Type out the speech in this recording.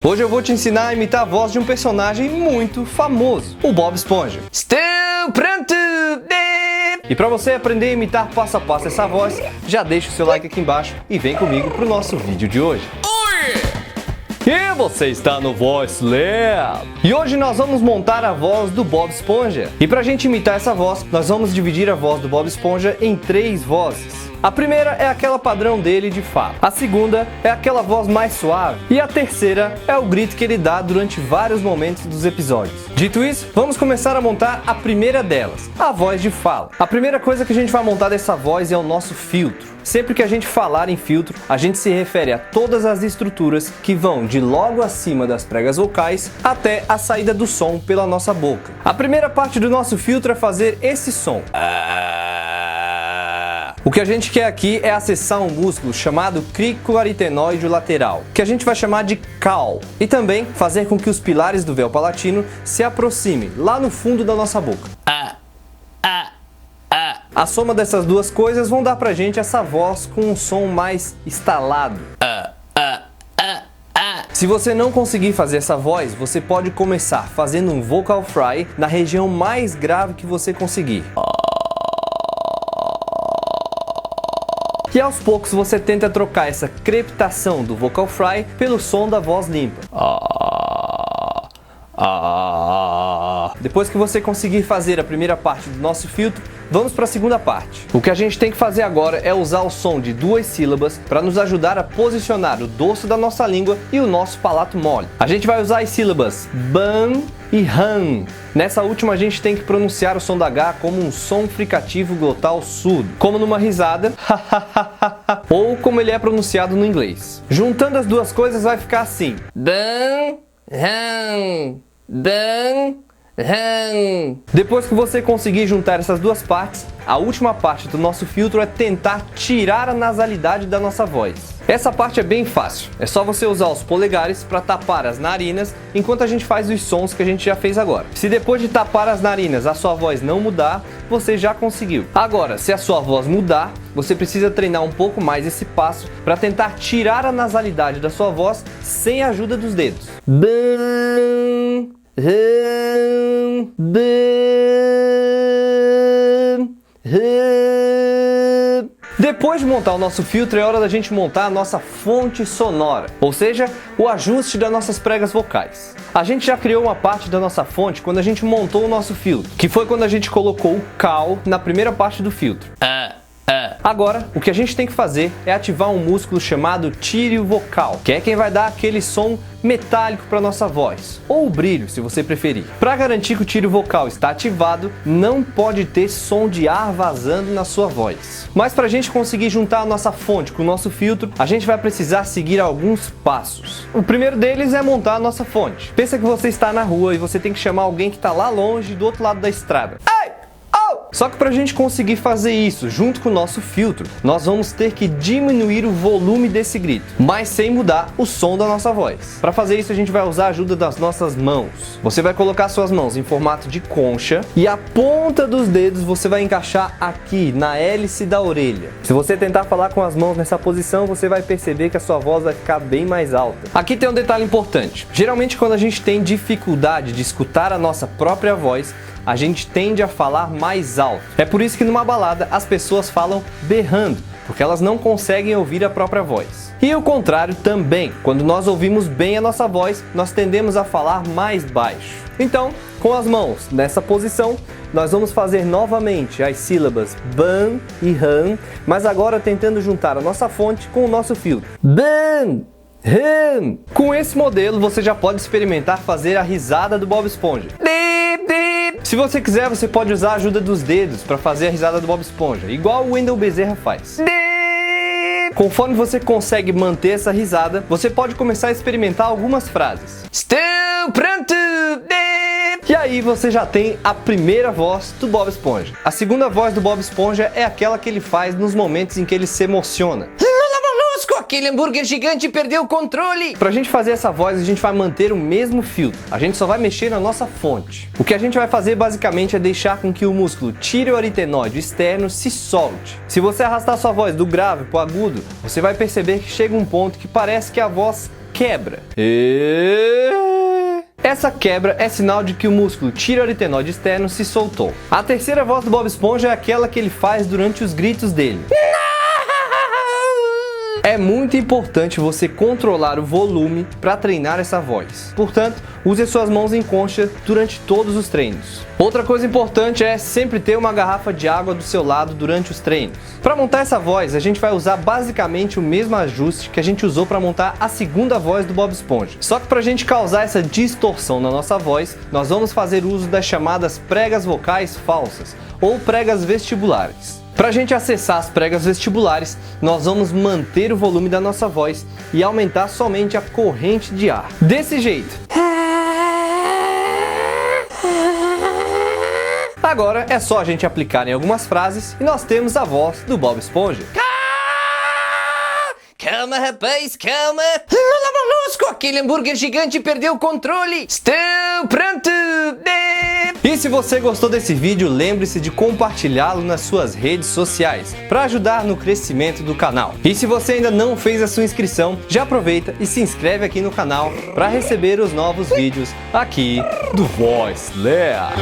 Hoje eu vou te ensinar a imitar a voz de um personagem muito famoso, o Bob Esponja. Estou pronto! E para você aprender a imitar passo a passo essa voz, já deixa o seu like aqui embaixo e vem comigo pro nosso vídeo de hoje. E você está no Voice Lab! E hoje nós vamos montar a voz do Bob Esponja. E pra gente imitar essa voz, nós vamos dividir a voz do Bob Esponja em 3 vozes. A primeira é aquela padrão dele de fala. A segunda é aquela voz mais suave. E a terceira é o grito que ele dá durante vários momentos dos episódios. Dito isso, vamos começar a montar a primeira delas, a voz de fala. A primeira coisa que a gente vai montar dessa voz é o nosso filtro. Sempre que a gente falar em filtro, a gente se refere a todas as estruturas que vão de logo acima das pregas vocais até a saída do som pela nossa boca. A primeira parte do nosso filtro é fazer esse som. O que a gente quer aqui é acessar um músculo chamado cricoaritenoide lateral, que a gente vai chamar de cal, e também fazer com que os pilares do véu palatino se aproximem lá no fundo da nossa boca. A soma dessas duas coisas vão dar pra gente essa voz com um som mais estalado. Se você não conseguir fazer essa voz, você pode começar fazendo um vocal fry na região mais grave que você conseguir. E aos poucos você tenta trocar essa crepitação do vocal fry pelo som da voz limpa. Depois que você conseguir fazer a primeira parte do nosso filtro, vamos para a segunda parte. O que a gente tem que fazer agora é usar o som de 2 sílabas para nos ajudar a posicionar o dorso da nossa língua e o nosso palato mole. A gente vai usar as sílabas ban e han. Nessa última a gente tem que pronunciar o som da H como um som fricativo glotal surdo, como numa risada, ou como ele é pronunciado no inglês. Juntando as duas coisas vai ficar assim: ban, han, ban, han. Depois que você conseguir juntar essas duas partes, a última parte do nosso filtro é tentar tirar a nasalidade da nossa voz. Essa parte é bem fácil, é só você usar os polegares para tapar as narinas enquanto a gente faz os sons que a gente já fez agora. Se depois de tapar as narinas a sua voz não mudar, você já conseguiu. Agora, se a sua voz mudar, você precisa treinar um pouco mais esse passo para tentar tirar a nasalidade da sua voz sem a ajuda dos dedos. Depois de montar o nosso filtro, é hora da gente montar a nossa fonte sonora, ou seja, o ajuste das nossas pregas vocais. A gente já criou uma parte da nossa fonte quando a gente montou o nosso filtro, que foi quando a gente colocou o cal na primeira parte do filtro. Agora, o que a gente tem que fazer é ativar um músculo chamado tírio vocal, que é quem vai dar aquele som metálico para nossa voz, ou o brilho, se você preferir. Para garantir que o tírio vocal está ativado, não pode ter som de ar vazando na sua voz. Mas para a gente conseguir juntar a nossa fonte com o nosso filtro, a gente vai precisar seguir alguns passos. O primeiro deles é montar a nossa fonte. Pensa que você está na rua e você tem que chamar alguém que está lá longe do outro lado da estrada. Só que para a gente conseguir fazer isso junto com o nosso filtro, nós vamos ter que diminuir o volume desse grito, mas sem mudar o som da nossa voz. Para fazer isso a gente vai usar a ajuda das nossas mãos. Você vai colocar suas mãos em formato de concha e a ponta dos dedos você vai encaixar aqui na hélice da orelha. Se você tentar falar com as mãos nessa posição, você vai perceber que a sua voz vai ficar bem mais alta. Aqui tem um detalhe importante. Geralmente quando a gente tem dificuldade de escutar a nossa própria voz, a gente tende a falar mais alto. É por isso que numa balada as pessoas falam berrando, porque elas não conseguem ouvir a própria voz. E o contrário também, quando nós ouvimos bem a nossa voz, nós tendemos a falar mais baixo. Então, com as mãos nessa posição, nós vamos fazer novamente as sílabas ban e han, mas agora tentando juntar a nossa fonte com o nosso filtro. Ban! Com esse modelo você já pode experimentar fazer a risada do Bob Esponja. Se você quiser, você pode usar a ajuda dos dedos para fazer a risada do Bob Esponja, igual o Wendell Bezerra faz. Conforme você consegue manter essa risada, você pode começar a experimentar algumas frases. Estou pronto! E aí você já tem a primeira voz do Bob Esponja. A segunda voz do Bob Esponja é aquela que ele faz nos momentos em que ele se emociona. Aquele hambúrguer gigante perdeu o controle! Pra gente fazer essa voz, a gente vai manter o mesmo filtro. A gente só vai mexer na nossa fonte. O que a gente vai fazer basicamente é deixar com que o músculo tireoaritenoide externo se solte. Se você arrastar sua voz do grave pro agudo, você vai perceber que chega um ponto que parece que a voz quebra. Essa quebra é sinal de que o músculo tireoaritenoide externo se soltou. A terceira voz do Bob Esponja é aquela que ele faz durante os gritos dele. É muito importante você controlar o volume para treinar essa voz. Portanto, use as suas mãos em concha durante todos os treinos. Outra coisa importante é sempre ter uma garrafa de água do seu lado durante os treinos. Para montar essa voz, a gente vai usar basicamente o mesmo ajuste que a gente usou para montar a segunda voz do Bob Esponja. Só que para a gente causar essa distorção na nossa voz, nós vamos fazer uso das chamadas pregas vocais falsas ou pregas vestibulares. Para a gente acessar as pregas vestibulares, nós vamos manter o volume da nossa voz e aumentar somente a corrente de ar. Desse jeito. Agora é só a gente aplicar em algumas frases e nós temos a voz do Bob Esponja. Calma, rapaz, calma. Molusco, aquele hambúrguer gigante perdeu o controle. Estou pronto. E se você gostou desse vídeo, lembre-se de compartilhá-lo nas suas redes sociais para ajudar no crescimento do canal. E se você ainda não fez a sua inscrição, já aproveita e se inscreve aqui no canal para receber os novos vídeos aqui do Voice Layer.